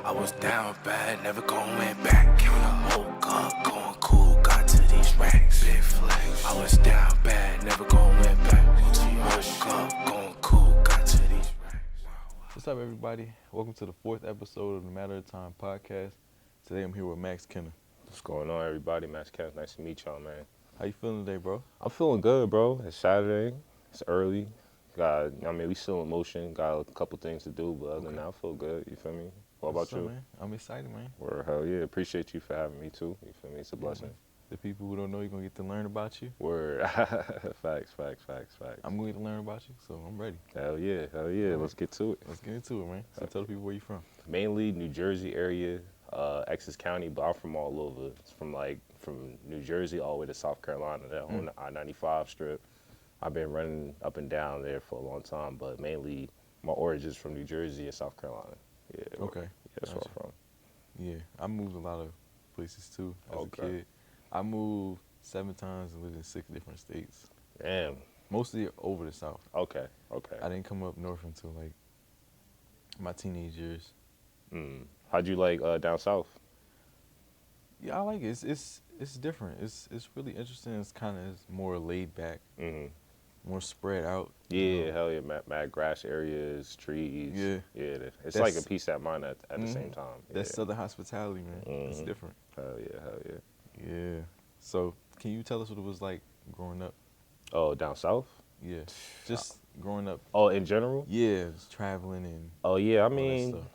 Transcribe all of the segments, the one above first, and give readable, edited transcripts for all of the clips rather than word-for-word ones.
I was down bad, never going back. Woke up, going cool, got to these racks. Big flex. I was down bad, never going back. Woke up, going cool, got to these racks. What's up, everybody? Welcome to the 4th episode of the Matter of Time podcast. Today I'm here with Maxx, Kenif. What's going on, everybody? Maxx, nice to meet y'all, man. How you feeling today, bro? I'm feeling good, bro. It's Saturday. It's early. We still in motion. Got a couple things to do, but other than that, I feel good. You feel me? What about you? Man? I'm excited, man. Well, hell yeah. Appreciate you for having me, too. You feel me? It's a blessing. The people who don't know, you're going to get to learn about you. Word. Facts. I'm going to get to learn about you, so I'm ready. Hell yeah. Right. Let's get to it. Let's get into it, man. So tell the people where you from. Mainly New Jersey area, Essex County, but I'm from all over. It's from New Jersey all the way to South Carolina, that whole I-95 strip. I've been running up and down there for a long time, but mainly my origins from New Jersey and South Carolina. Yeah. Okay. Yeah, that's where I'm from. Yeah, I moved a lot of places too as a Okay. kid. I moved 7 times and lived in 6 different states. Damn. Mostly over the South. Okay. I didn't come up north until like my teenage years. How'd you like down south? Yeah, I like it. It's different. It's really interesting. It's kind of more laid back, more spread out. Yeah, you know? hell yeah. Mad grass areas, trees. Yeah. Yeah, it's That's- like a peace of mind at the same time. That's Yeah. Southern hospitality, man. It's different. Hell yeah. Yeah. So, can you tell us what it was like growing up? Oh, down south? Yeah. Just growing up. Oh, in general? Yeah, just traveling and Oh, yeah. I all that mean, stuff.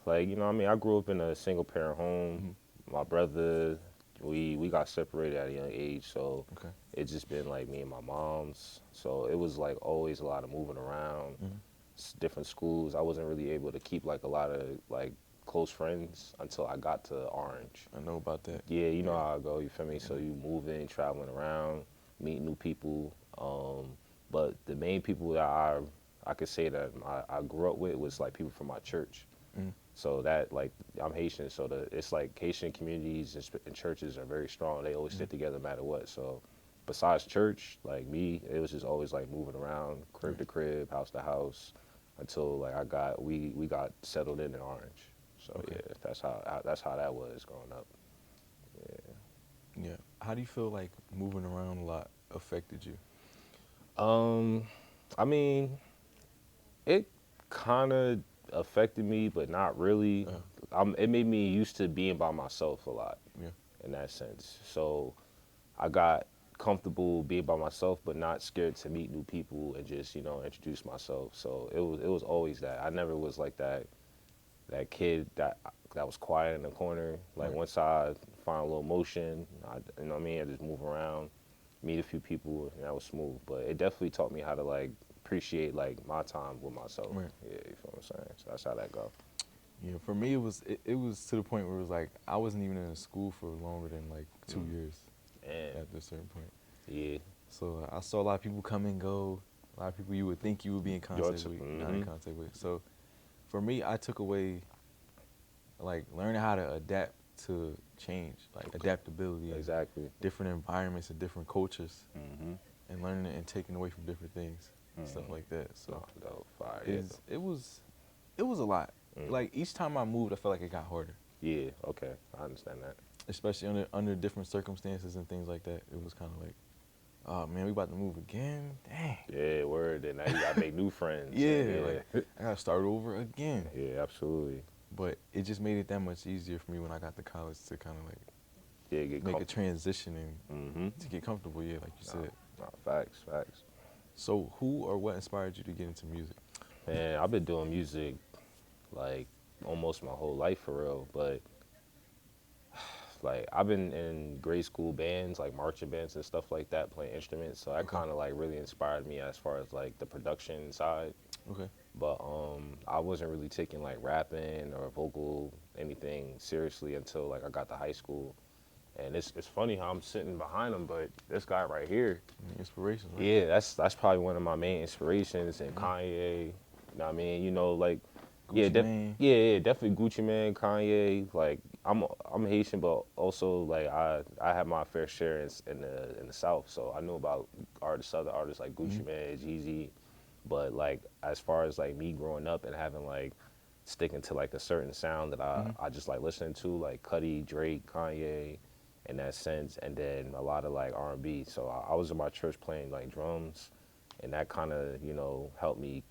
I grew up in a single parent home. My brother, we got separated at a young age, so Okay. it's just been like me and my mom's. So it was like always a lot of moving around, different schools. I wasn't really able to keep like a lot of like close friends until I got to Orange. I know about that. Yeah, you know how I go, you feel me? So you moving, traveling around, meeting new people. But the main people that I could say that I grew up with was like people from my church. So that, like, I'm Haitian, so it's like Haitian communities and churches are very strong. They always stick together no matter what. So besides church, like me, it was just always like moving around, crib to crib, house to house, until like we got settled in Orange. So yeah, that's how that was growing up. Yeah. How do you feel like moving around a lot affected you? I mean, it kind of affected me, but not really. It made me used to being by myself a lot. Yeah. In that sense. So I got comfortable being by myself, but not scared to meet new people and just introduce myself. So it was always that. I never was like that kid that was quiet in the corner. Like once I find a little motion, I just move around, meet a few people, and that was smooth. But it definitely taught me how to like appreciate like my time with myself. Right. Yeah, you feel what I'm saying? So that's how that go. Yeah, for me, it was to the point where it was like I wasn't even in school for longer than like 2 years And at a certain point. yeah. So I saw a lot of people come and go, a lot of people you would think you would be in contact with, not in contact with. So for me, I took away like learning how to adapt to change, like adaptability, and Exactly. different environments and different cultures, and learning and taking away from different things, stuff like that. So Dope. Fire. it was a lot. Like each time I moved, I felt like it got harder. Yeah, okay. I understand that. Especially under different circumstances and things like that. It was kind of like, oh man, we about to move again. Dang. Yeah, word. And now you gotta make new friends. Yeah, like I gotta start over again. Yeah, absolutely. But it just made it that much easier for me when I got to college to kind of like Yeah, get make a comfortable. transition and to get comfortable. Yeah, like you said. Nah, facts. So who or what inspired you to get into music? Man, I've been doing music like almost my whole life for real, but like I've been in grade school bands, like marching bands and stuff like that, playing instruments. So that kind of like really inspired me as far as like the production side. Okay. But I wasn't really taking like rapping or vocal anything seriously until like I got to high school. And it's funny how I'm sitting behind him, but this guy right here, Inspiration, right? yeah, that's probably one of my main inspirations. And Kanye, you know what I mean? You know, like Gucci Mane. yeah, definitely Gucci Mane, Kanye. Like I'm Haitian, but also like I have my fair share in the South, so I knew about other artists like Gucci Mane, Jeezy. But like as far as like me growing up and having like sticking to like a certain sound that I just like listening to, like Cudi, Drake, Kanye, in that sense, and then a lot of like R&B. So I was in my church playing like drums, and that kind of, you know, helped me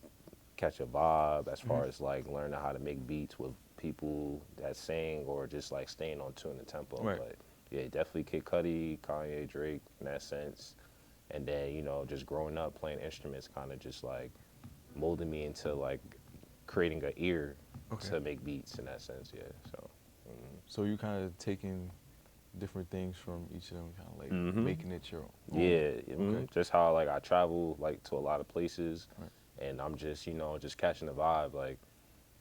catch a vibe as far as like learning how to make beats with people that sing or just like staying on tune and tempo. Right. But yeah, definitely Kid Cudi, Kanye, Drake in that sense. And then, you know, just growing up playing instruments kind of just like molded me into like creating an ear to make beats in that sense, yeah. So So you kind of taking different things from each of them, kind of like making it your own. yeah, just how like I travel like to a lot of places, and I'm just, you know, just catching the vibe, like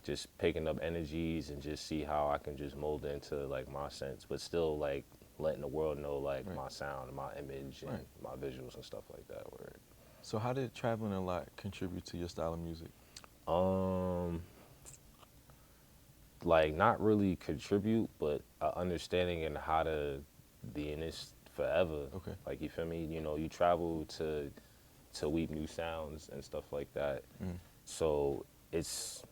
just picking up energies and just see how I can just mold into like my sense, but still like letting the world know like my sound and my image and my visuals and stuff like that. Word. So how did traveling a lot contribute to your style of music? Like not really contribute, but understanding and how to be in this forever. Okay. Like, you feel me? You know, you travel to weave new sounds and stuff like that. So it's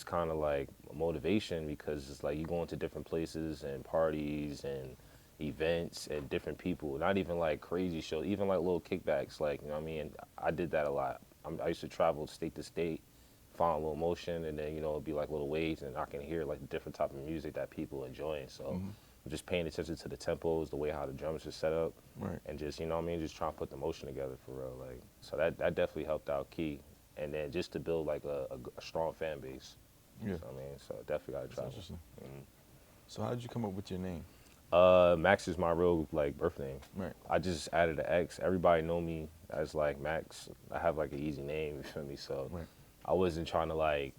kind of like motivation, because it's like you go into different places and parties and events and different people, not even like crazy shows, even like little kickbacks, like, you know what I mean? I did that a lot. I used to travel state to state, find a little motion, and then, you know, it'd be like little waves, and I can hear like the different type of music that people enjoying. So I'm just paying attention to the tempos, the way how the drums are set up, and just, you know what I mean, just trying to put the motion together for real. Like, so that definitely helped out key. And then just to build like a strong fan base. Yeah. So, I mean, so definitely gotta travel. Interesting. So how did you come up with your name? Maxx is my real like birth name. Right. I just added an X. Everybody know me as like Maxx. I have like an easy name, you feel me? So I wasn't trying to like,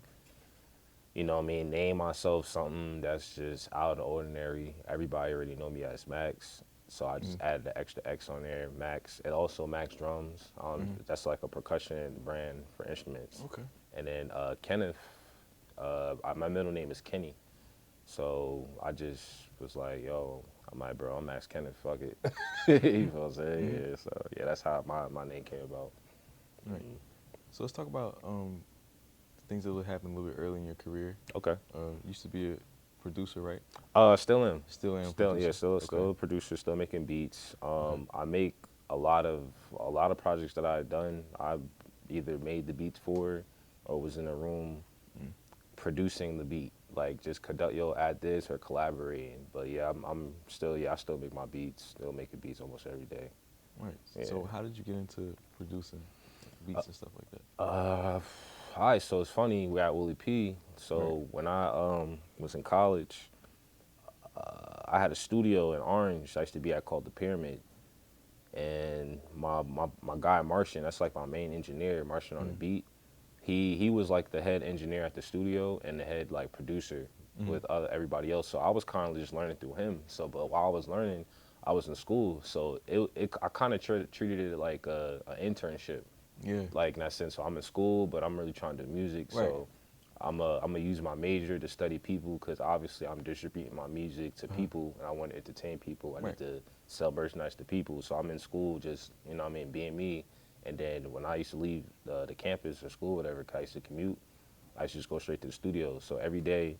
you know what I mean, name myself something that's just out of the ordinary. Everybody already know me as Maxx. So I just added the extra X on there, Maxx. And also Maxx Drums. That's like a percussion brand for instruments. Okay. And then Kenif, my middle name is Kenny. So I just was like, yo, I'm like, bro, I'm Maxx Kenif, fuck it. You know what I'm saying? Yeah, so yeah, that's how my name came about. Right. So let's talk about things that happened a little bit early in your career. Okay. Used to be a producer, right? Still am. Still am. Still, yeah, still a producer, still making beats. I make a lot of projects that I've done. I've either made the beats for, or was in a room producing the beat, like just conduct, add this or collaborating. But yeah, I'm still, I still make my beats, still making beats almost every day. Right. Yeah. So how did you get into producing beats and stuff like that? All right, so it's funny, we're at Willie P. So when I was in college, I had a studio in Orange I used to be at called The Pyramid. And my guy Martian, that's like my main engineer, Martian on the beat. He was like the head engineer at the studio and the head like producer with everybody else. So I was kind of just learning through him. So, but while I was learning, I was in school. So I kind of treated it like an internship. Yeah. Like in that sense. So I'm in school, but I'm really trying to do music. Right. So I'm gonna use my major to study people, because obviously I'm distributing my music to people, and I want to entertain people. I need to sell merchandise to people. So I'm in school, just, you know what I mean, being me. And then when I used to leave the campus or school, whatever, 'cause I used to commute, I used to just go straight to the studio. So every day,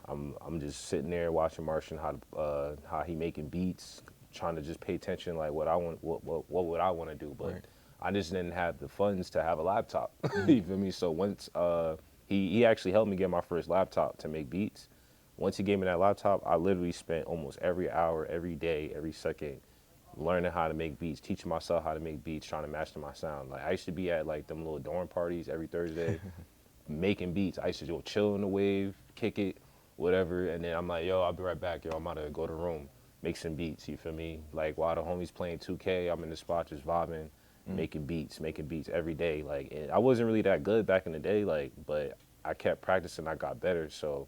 I'm just sitting there watching Martian, how he making beats, trying to just pay attention, like what I want, what would I want to do, but I just didn't have the funds to have a laptop. You feel me? So once he actually helped me get my first laptop to make beats. Once he gave me that laptop, I literally spent almost every hour, every day, every second learning how to make beats, teaching myself how to make beats, trying to master my sound. Like, I used to be at like them little dorm parties every Thursday making beats. I used to go chill in the wave, kick it, whatever, and then I'm like, yo, I'll be right back, yo, I'm about to go to the room, make some beats, you feel me? Like, while the homies playing 2K, I'm in the spot just vibing, making beats every day. Like, and I wasn't really that good back in the day, like, but I kept practicing, I got better. So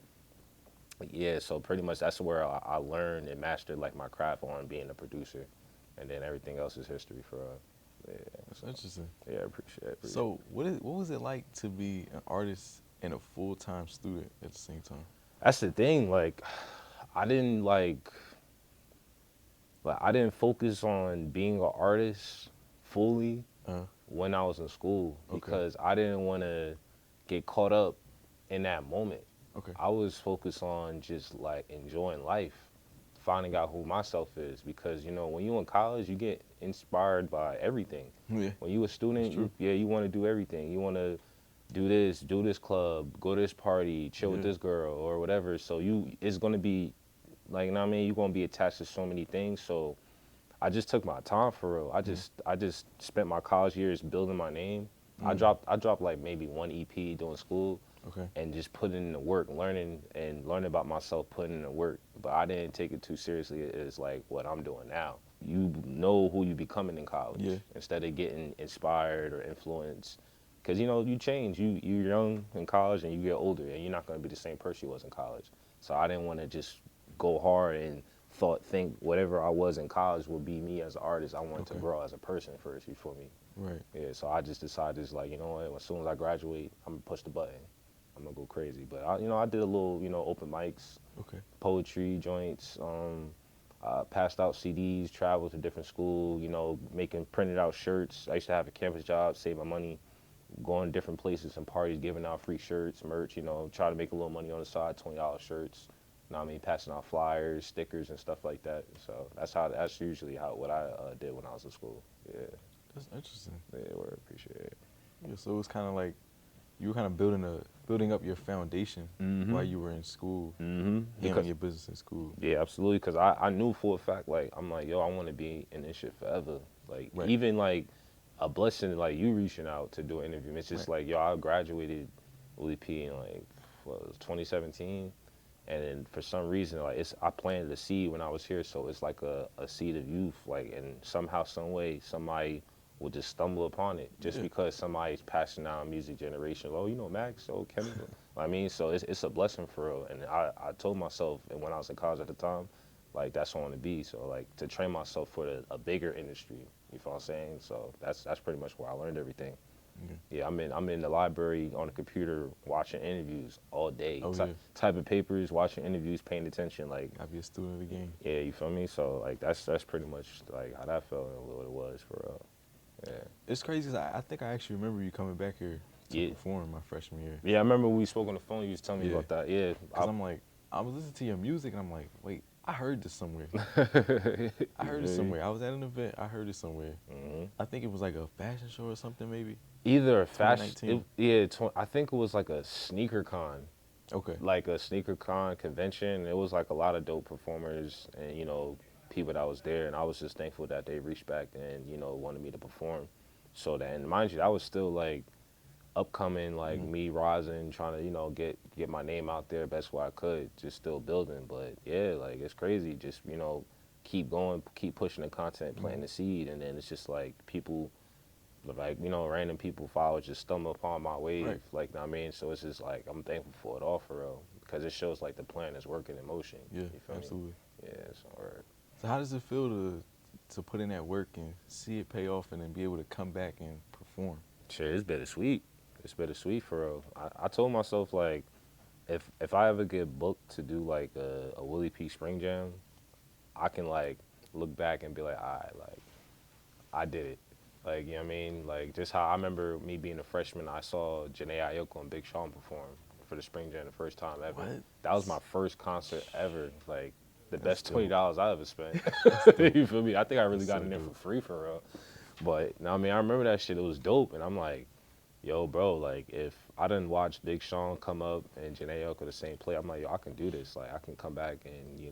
yeah, so pretty much that's where I learned and mastered like my craft on being a producer, and then everything else is history for yeah. That's interesting. Yeah, I appreciate it. So what was it like to be an artist and a full-time student at the same time? That's the thing, like I didn't focus on being an artist fully when I was in school, because I didn't want to get caught up in that moment. Okay. I was focused on just like enjoying life, finding out who myself is. Because you know, when you're in college, you get inspired by everything. Yeah. When you a student, you want to do everything. You want to do this club, go to this party, chill with this girl or whatever. So it's gonna be like, you know what I mean, you're gonna be attached to so many things. So I just took my time for real. I just spent my college years building my name. I dropped like maybe one EP during school. Okay. And just putting in the work, learning about myself, putting in the work. But I didn't take it too seriously as like what I'm doing now. You know who you becoming in college instead of getting inspired or influenced. Because, you know, you change. You're young in college and you get older and you're not going to be the same person you was in college. So I didn't want to just go hard and think whatever I was in college would be me as an artist. I wanted to grow as a person first, you feel me? Right. Yeah, so I just decided, just like, you know what, as soon as I graduate, I'm going to push the button. I'm gonna go crazy. But I did a little, open mics, poetry joints, passed out CDs, traveled to different schools, making printed out shirts. I used to have a campus job, save my money, going to different places and parties, giving out free shirts, merch, try to make a little money on the side, $20 shirts. You know what I mean, passing out flyers, stickers, and stuff like that. So that's usually what I did when I was in school. Yeah. That's interesting. Yeah, we appreciate it. Yeah, so it was kind of like you were kind of building up your foundation while you were in school, handling your business in school. Yeah, absolutely. Because I knew for a fact, like, I'm like, yo, I want to be in this shit forever. Like, even like a blessing, like you reaching out to do an interview. It's just like, yo, I graduated WP in like, what was it, 2017. And then for some reason, like, I planted a seed when I was here. So it's like a seed of youth. Like, and somehow, some way, somebody will just stumble upon it just because somebody's passing down music generation. Oh, Maxx, Kenif. I mean, so it's a blessing for real. And I told myself, and when I was in college at the time, like, that's what I want to be. So, like, to train myself for a bigger industry, you feel what I'm saying? So that's pretty much where I learned everything. Yeah, I'm in the library on the computer watching interviews all day. Typing papers, watching interviews, paying attention. Like, I'll be a student of the game. Yeah, you feel me? So, like, that's pretty much like how that felt and what it was for real. Yeah. It's crazy 'cause I think I actually remember you coming back here to perform my freshman year. Yeah, I remember we spoke on the phone. You was telling me about that. Yeah. Because I'm like, I was listening to your music and I'm like, wait, I heard this somewhere. I heard it somewhere. I was at an event. I heard it somewhere. I think it was like a fashion show or something, maybe. Either a fashion. I think it was like a sneaker con. Okay. Like a sneaker con convention. It was like a lot of dope performers and people that was there, and I was just thankful that they reached back and wanted me to perform. So that, and mind you, that was still like upcoming, like me rising, trying to get my name out there best way I could, just still building. But yeah, like, it's crazy. Just keep going, keep pushing the content, planting the seed, and then it's just like people, like random people, followers just stumble upon my wave. Like, you know what I mean? So it's just like, I'm thankful for it all for real, because it shows like the plan is working in motion. Yeah, you feel absolutely. Me? Yeah, it's hard. So how does it feel to put in that work and see it pay off and then be able to come back and perform? Shit, it's bittersweet. It's bittersweet for real. I told myself, like, if I ever get booked to do like a Willie P Spring Jam, I can like look back and be like, all right, like, I did it. Like, you know what I mean? Like, just how I remember me being a freshman, I saw Janae Aiko and Big Sean perform for the Spring Jam the first time ever. What? That was my first concert ever. Like, the best $20 I ever spent. You feel me? I think I really got in there for free for real. But, I mean, I remember that shit. It was dope. And I'm like, yo, bro, like, if I done watched Big Sean come up and Janae Aiko the same play, I'm like, yo, I can do this. Like, I can come back and,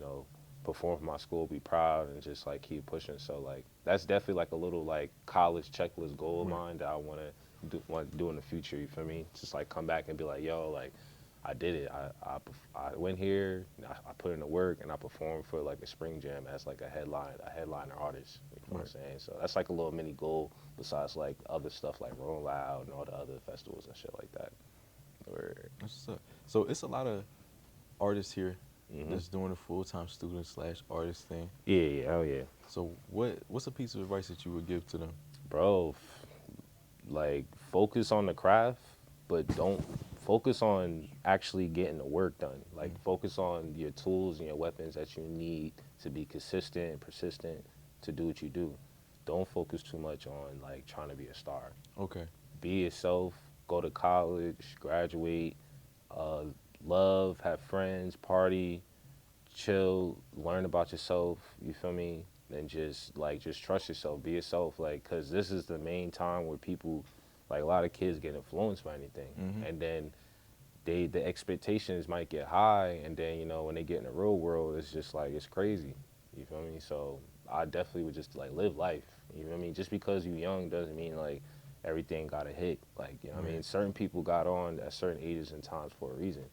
perform for my school, be proud, and just, like, keep pushing. So, like, that's definitely, like, a little, like, college checklist goal of mine that I want to do in the future, you feel me? Just, like, come back and be like, yo, like, I did it. I went here, I put in the work, and I performed for, like, a Spring Jam as, like, a headliner artist. You know what I'm saying? So that's, like, a little mini goal besides, like, other stuff like Rolling Loud and all the other festivals and shit like that. That's what's up. So it's a lot of artists here that's doing the full-time student/artist thing. Yeah, hell yeah. So what's a piece of advice that you would give to them? Bro, like, focus on the craft, but don't focus on actually getting the work done. Like, focus on your tools and your weapons that you need to be consistent and persistent to do what you do. Don't focus too much on, like, trying to be a star. Okay. Be yourself, go to college, graduate, uh, love, have friends, party, chill, learn about yourself. You feel me? And just trust yourself, be yourself. Like, cause this is the main time where people, like a lot of kids, get influenced by anything, and then the expectations might get high, and then when they get in the real world, it's just like it's crazy. You feel me? So I definitely would just like live life. You know what I mean? Just because you young doesn't mean like everything got to hit. Like what I mean? Certain people got on at certain ages and times for a reason.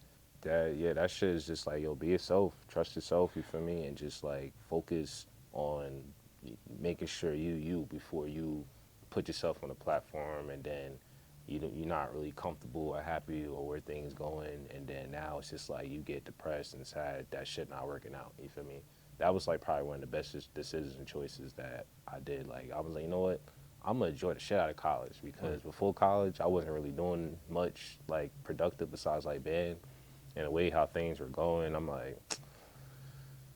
That shit is just like, yo, be yourself, trust yourself. You feel me? And just like focus on making sure you before you put yourself on a platform, and then you're not really comfortable or happy or where things going, and then now it's just like you get depressed and sad that shit not working out. You feel me? That was like probably one of the best decisions and choices that I did. Like I was like, you know what? I'm gonna enjoy the shit out of college, because before college I wasn't really doing much like productive besides like band, and the way how things were going, I'm like,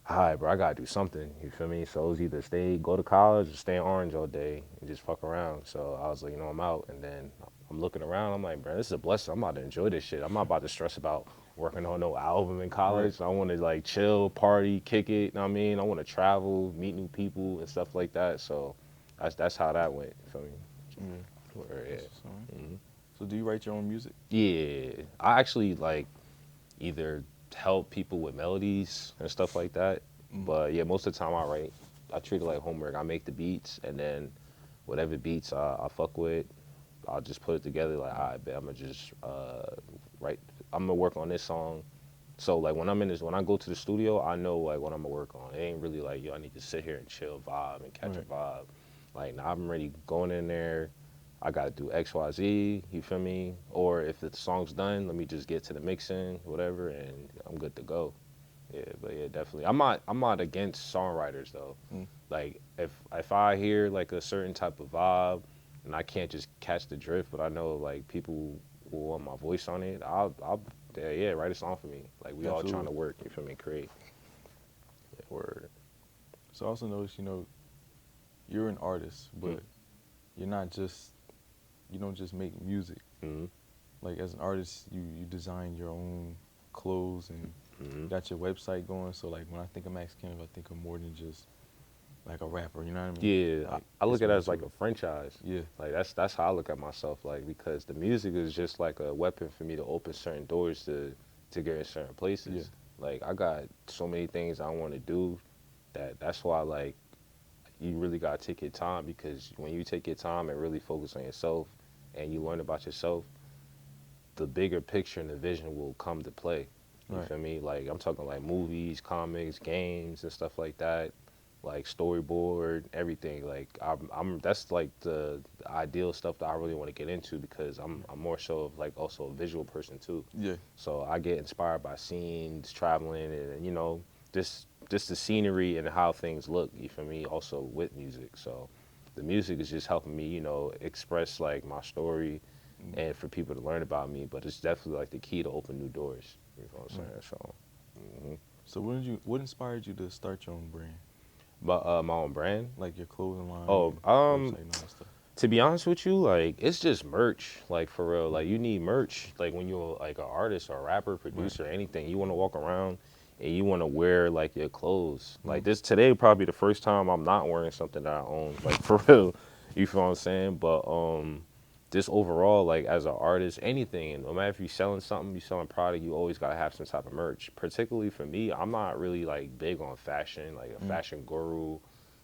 all right, bro, I gotta do something. You feel me? So it was either go to college or stay in Orange all day and just fuck around. So I was like, I'm out, and then I'm looking around. I'm like, bro, this is a blessing. I'm about to enjoy this shit. I'm not about to stress about working on no album in college. I want to like chill, party, kick it. You know what I mean? I want to travel, meet new people and stuff like that. So that's how that went. You feel me? Yeah. So do you write your own music? Yeah, I actually like either help people with melodies and stuff like that. But yeah, most of the time I write. I treat it like homework. I make the beats, and then whatever beats I fuck with, I'll just put it together. Like, all right, bet I'm gonna just write. I'm gonna work on this song. So like when when I go to the studio, I know like what I'm gonna work on. It ain't really like, yo, I need to sit here and chill, vibe, and catch a vibe. Like, nah, I'm ready going in there. I gotta do X, Y, Z. You feel me? Or if the song's done, let me just get to the mixing, whatever, and I'm good to go. Yeah, but yeah, definitely. I'm not against songwriters though. Like if I hear like a certain type of vibe and I can't just catch the drift, but I know like people will want my voice on it, I'll yeah, write a song for me. Like we all trying to work. You feel me? Create. Yeah, word. So I also noticed, you're an artist, but you're not just, you don't just make music. Like as an artist, you design your own clothes and you got your website going. So like when I think of Maxx Kenif, I think of more than just like a rapper. You know what I mean? Yeah, Like, I look at it as more like to a franchise. Yeah. Like that's how I look at myself. Like, because the music is just like a weapon for me to open certain doors to get in certain places. Yeah. Like I got so many things I want to do that's why like you really gotta take your time, because when you take your time and really focus on yourself and you learn about yourself, the bigger picture and the vision will come to play. You feel me? Like I'm talking like movies, comics, games, and stuff like that. Like storyboard, everything. Like I'm that's like the ideal stuff that I really want to get into, because I'm more so of like also a visual person too. Yeah. So I get inspired by scenes, traveling, and just the scenery and how things look. You feel me? Also with music. So the music is just helping me, express like my story, and for people to learn about me. But it's definitely like the key to open new doors. You know what I'm saying? So. So what inspired you to start your own brand? But my own brand. Like your clothing line? Oh, website and all that stuff. To be honest with you, like it's just merch. Like for real, like you need merch. Like when you're like an artist or a rapper, producer, anything, you want to walk around and you want to wear like your clothes. Like this today, probably the first time I'm not wearing something that I own. Like for real, you feel what I'm saying? But just overall, like as an artist, anything, and no matter if you're selling something, you're selling product, you always gotta have some type of merch. Particularly for me, I'm not really like big on fashion, like a fashion guru.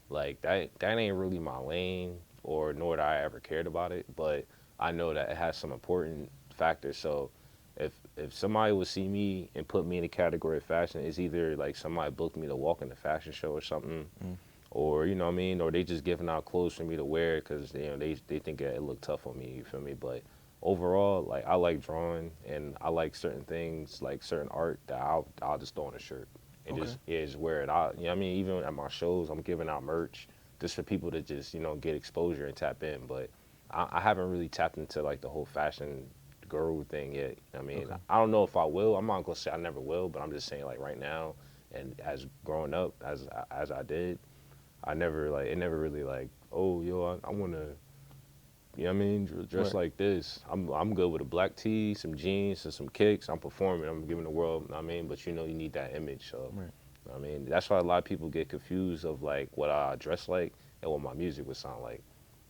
Like that ain't really my lane, or nor that I ever cared about it. But I know that it has some important factors. So if somebody would see me and put me in the category of fashion, it's either like somebody booked me to walk in a fashion show or something, or you know what I mean, or they just giving out clothes for me to wear because they think it look tough on me. You feel me? But overall, like I like drawing and I like certain things, like certain art that I'll just throw on a shirt and just wear it out. You know what I mean? Even at my shows, I'm giving out merch just for people to just get exposure and tap in. But I haven't really tapped into like the whole fashion guru thing yet. I mean, I don't know if I will. I'm not gonna say I never will, but I'm just saying like right now, and as growing up as I did, I never like it never really like, oh yo, I want to You know what I mean? Dress like this. I'm good with a black tee, some jeans, and some kicks. I'm performing. I'm giving the world. You know what I mean, but you know you need that image. So, Right. I mean, that's why a lot of people get confused of like what I dress like and what my music would sound like.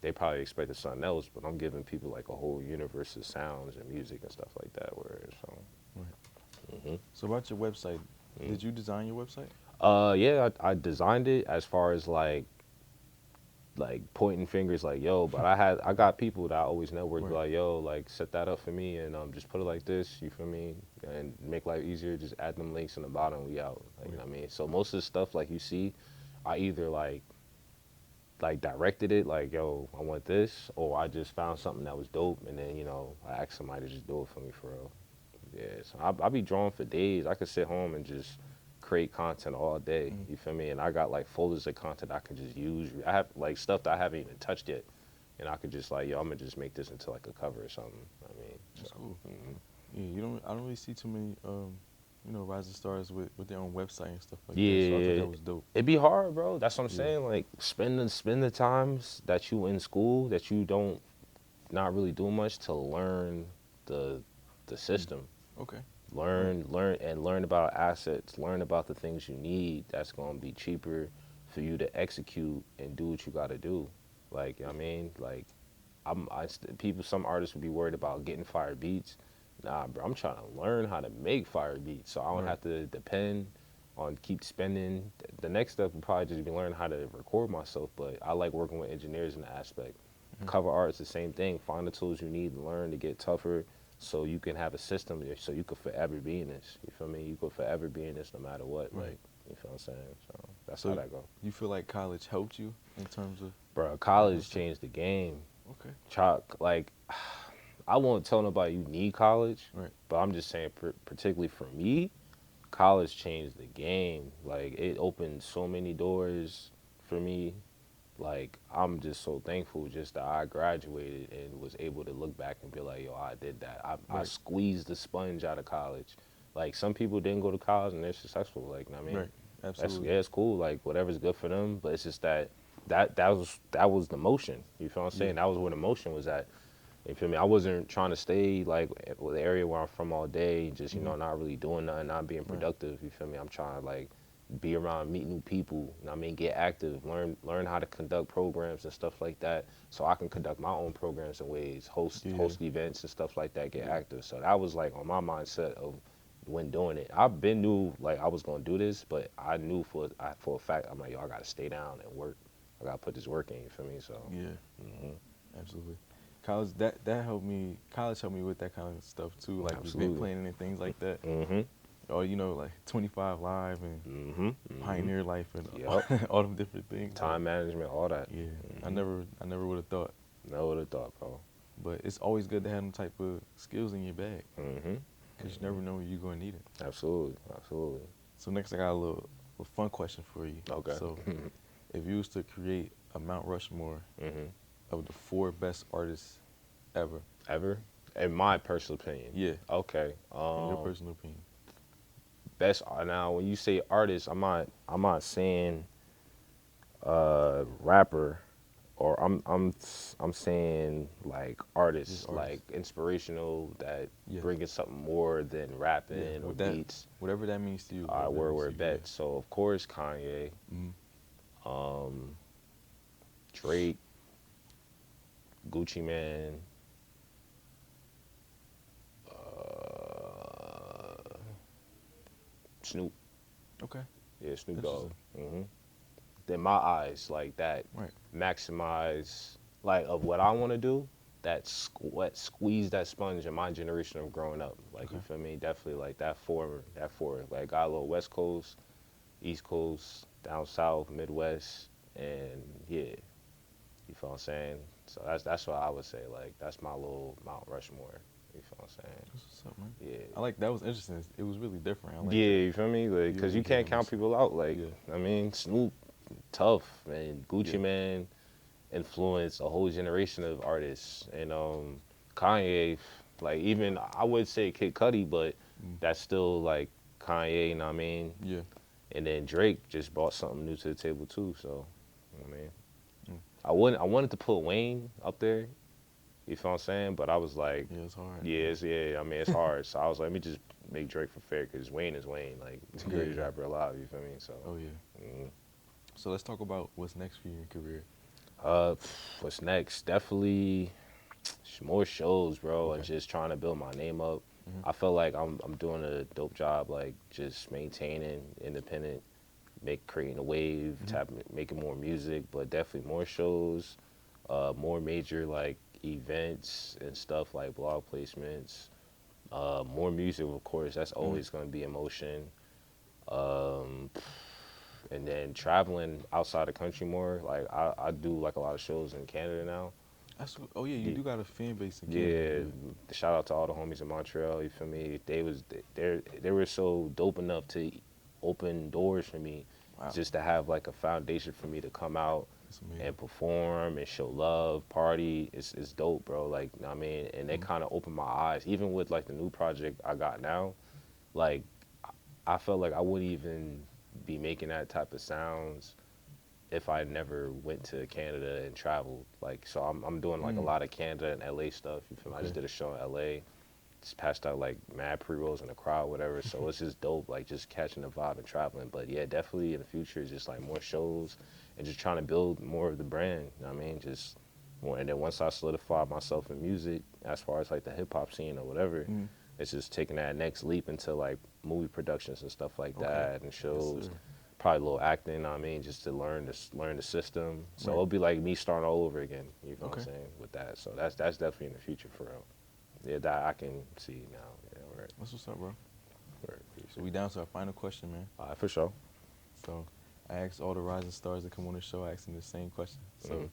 They probably expected something else, but I'm giving people like a whole universe of sounds and music and stuff like that. Right. So about your website, did you design your website? Yeah, I designed it as far as like pointing fingers like yo, but I got people that I always network with, like yo, like set that up for me and just put it like this, you feel me, and make life easier, just add them links in the bottom, we out, like, you know what I mean. So most of the stuff like you see, I either like directed it like yo, I want this, or I just found something that was dope and then, you know, I asked somebody to just do it for me for real. Yeah, so I be drawing for days. I could sit home and just create content all day. You feel me? And I got like folders of content I can just use. I have like stuff that I haven't even touched yet, and I could just like, yo, I'm gonna just make this into like a cover or something. I mean, that's cool. Yeah, I don't really see too many, you know, rising stars with their own website and stuff like that. So I thought that was dope. It'd be hard, bro. That's what I'm saying. Like spend the times that you in school that you don't not really do much to learn the system. Okay. Learn about assets, learn about the things you need that's going to be cheaper for you to execute and do what you got to do. Like, you know what I mean? Like, some artists would be worried about getting fire beats. Nah, bro, I'm trying to learn how to make fire beats so I don't have to depend on keep spending. The next step would probably just be learning how to record myself, but I like working with engineers in the aspect. Cover art is the same thing. Find the tools you need to learn to get tougher, so you can have a system there, so you could forever be in this. You feel me? You could forever be in this no matter what. Like, you feel what I'm saying? So that's how that go. You feel like college helped you in terms of? Bro, college changed the game. Okay. Like, I won't tell nobody you need college, right, but I'm just saying, particularly for me, college changed the game. Like, it opened so many doors for me. Like, I'm just so thankful just that I graduated and was able to look back and be like, yo, I did that. I squeezed the sponge out of college. Like, some people didn't go to college and they're successful. Like, you know what I mean? Right. Absolutely. It's cool. Like, whatever's good for them. But it's just that was the motion. You feel what I'm saying? That was where the motion was at. You feel me? I wasn't trying to stay, like, with the area where I'm from all day, just, you know, not really doing nothing, not being productive. You feel me? I'm trying to, like, be around, meet new people, you know what I mean, get active, learn how to conduct programs and stuff like that, so I can conduct my own programs in ways, host events and stuff like that, get active. So that was like on my mindset of when doing it. I've been knew like I was gonna do this, but I knew for a fact I'm like, yo, I gotta stay down and work. I gotta put this work in. You feel me? So absolutely. College that helped me. College helped me with that kind of stuff too, like event planning and things like that. Or, you know, like 25 Live and Pioneer Life and all them different things. Time management, all that. Yeah, I never would have thought. Never would have thought, bro. But it's always good to have them type of skills in your bag. Because you never know when you're going to need it. Absolutely. So next I got a little fun question for you. Okay. So if you was to create a Mount Rushmore of the 4 best artists ever. Ever? In my personal opinion? Yeah. Okay. In your personal opinion. Best, now when you say artist, I'm not saying rapper, or I'm saying like artists, like inspirational, that bringing something more than rapping or beats. Whatever that means to you. Word bet. So of course Kanye, Drake, Gucci Man, Snoop. Okay. Yeah, Snoop Dogg. In my eyes, like that, maximize, like, of what I want to do, that squeeze that sponge in my generation of growing up. Like, you feel me? Definitely like that four. Like, got a little West Coast, East Coast, down South, Midwest, and yeah, you feel what I'm saying? So that's what I would say. Like, that's my little Mount Rushmore. You feel what I'm saying? That's what's up, man. Yeah. I like that was interesting. It was really different. I like yeah, that. You feel me? Like, because you can't count people out. Like, I mean, Snoop, tough, man. Gucci Man influenced a whole generation of artists. And Kanye, like, even, I would say Kid Cudi, but that's still, like, Kanye, you know what I mean? Yeah. And then Drake just brought something new to the table, too, so, you know what I mean? I wanted to put Wayne up there, You feel what I'm saying? But I was like, Yeah, it's hard. I mean, it's hard. So I was like, let me just make Drake for fair, because Wayne is Wayne. Like, it's the greatest rapper alive, you feel me? So. Oh, yeah. So let's talk about what's next for you in your career. What's next? Definitely more shows, bro, and just trying to build my name up. I feel like I'm doing a dope job, like just maintaining independent, creating a wave, making more music, but definitely more shows, more major like events and stuff like blog placements, more music, of course. That's always going to be in motion. And then traveling outside the country more. Like I do like a lot of shows in Canada now. Oh yeah, you do got a fan base in Canada. Yeah, shout out to all the homies in Montreal. You feel me? They were so dope enough to open doors for me, just to have like a foundation for me to come out and perform and show love, party. It's dope, bro. Like, I mean, and they kind of opened my eyes. Even with like the new project I got now, like I felt like I wouldn't even be making that type of sounds if I never went to Canada and traveled. Like, so I'm doing like a lot of Canada and LA stuff. You feel me? I just did a show in LA. Just passed out like mad pre-rolls in the crowd, whatever. So it's just dope, like just catching the vibe and traveling. But yeah, definitely in the future, just like more shows and just trying to build more of the brand. You know what I mean? Just more. And then once I solidify myself in music, as far as like the hip hop scene or whatever, it's just taking that next leap into like movie productions and stuff like that, and shows. Yes, probably a little acting, you know what I mean, just to learn the system. So it'll be like me starting all over again, you know what I'm saying, with that. So that's definitely in the future for real. Yeah, that I can see now. Yeah, right. That's what's up, bro. So we down to our final question, man. All right, for sure. So I asked all the rising stars that come on the show, I asked them the same question. So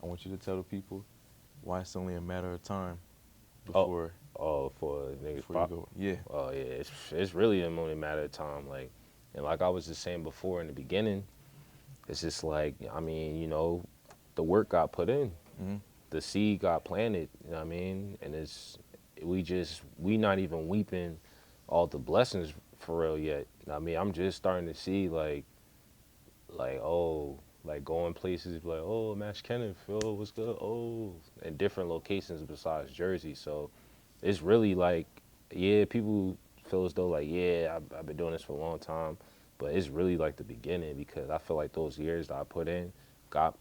I want you to tell the people why it's only a matter of time before. For niggas before pop. You go, yeah. Oh yeah, it's really only a matter of time. Like, and like I was just saying before in the beginning, it's just like, I mean, you know, the work got put in, the seed got planted. You know what I mean? And we not even weeping all the blessings for real yet. I mean, I'm just starting to see like going places like, oh, Maxx Kenif, oh, what's good, oh, in different locations besides Jersey. So it's really like, yeah, people feel as though like, yeah, I've been doing this for a long time, but it's really like the beginning, because I feel like those years that I put in got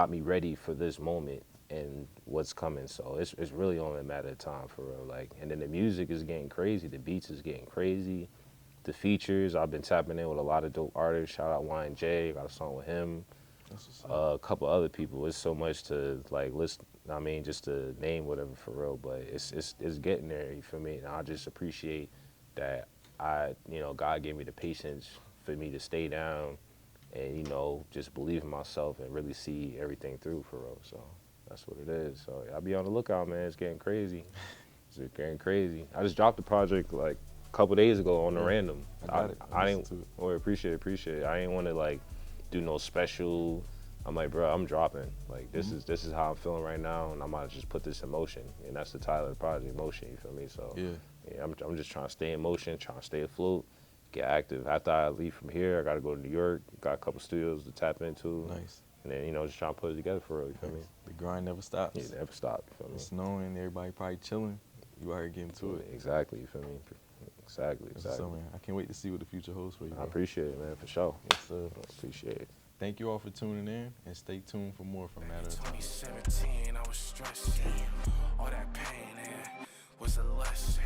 me ready for this moment and what's coming. So it's really only a matter of time for real. Like, and then the music is getting crazy, the beats is getting crazy, the features, I've been tapping in with a lot of dope artists. Shout out Y&J, got a song with him. A couple other people. It's so much to like list. I mean, just to name whatever for real. But it's getting there. You feel me? And I just appreciate that God gave me the patience for me to stay down and just believe in myself and really see everything through for real. So that's what it is. So I'll be on the lookout, man. It's getting crazy. It's getting crazy. I just dropped the project like a couple days ago on the random. I didn't. Or appreciate it. I didn't want to like do no special. I'm like, bro, I'm dropping. Like, this is how I'm feeling right now, and I'm gonna just put this in motion. And that's the title of the project, Motion. You feel me? So yeah, I'm just trying to stay in motion, trying to stay afloat, get active. After I leave from here, I gotta go to New York. Got a couple studios to tap into. Nice. And then just trying to put it together for real. You feel me? The grind never stops. Yeah, never stop. You feel me? It's snowing, everybody probably chilling. You out here getting to it. Exactly. You feel me? Exactly. So, man, I can't wait to see what the future holds for you, bro. I appreciate it, man, for sure. Yes, sir. Appreciate it. Thank you all for tuning in, and stay tuned for more from Matter of Time. 2017, I was stressed. All that pain, was a lesson.